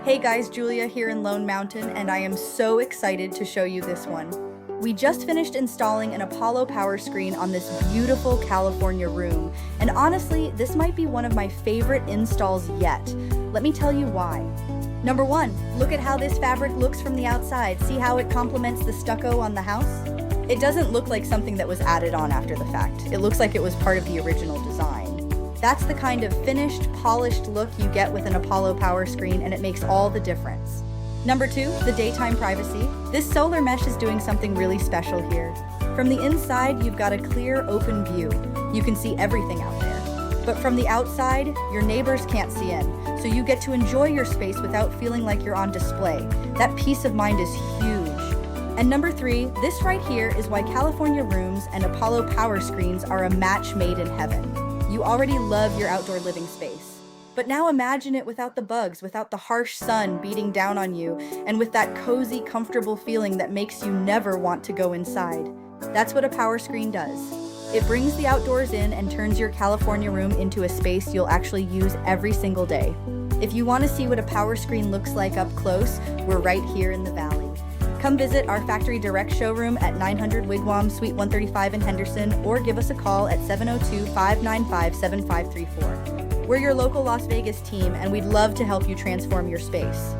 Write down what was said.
Hey guys, Julia here in Lone Mountain, and I am so excited to show you this one. We just finished installing an Apollo PowerScreen on this beautiful California room, and honestly, this might be one of my favorite installs yet. Let me tell you why. Number one, look at how this fabric looks from the outside. See how it complements the stucco on the house? It doesn't look like something that was added on after the fact. It looks like it was part of the original design. That's the kind of finished, polished look you get with an Apollo PowerScreen, and it makes all the difference. Number two, the daytime privacy. This solar mesh is doing something really special here. From the inside, you've got a clear, open view. You can see everything out there. But from the outside, your neighbors can't see in, so you get to enjoy your space without feeling like you're on display. That peace of mind is huge. And number three, this right here is why California rooms and Apollo PowerScreens are a match made in heaven. You already love your outdoor living space. But now imagine it without the bugs, without the harsh sun beating down on you, and with that cozy, comfortable feeling that makes you never want to go inside. That's what a PowerScreen does. It brings the outdoors in and turns your California room into a space you'll actually use every single day. If you want to see what a PowerScreen looks like up close, we're right here in the valley. Come visit our factory direct showroom at 900 Wigwam, Suite 135 in Henderson, or give us a call at 702-595-7534. We're your local Las Vegas team, and we'd love to help you transform your space.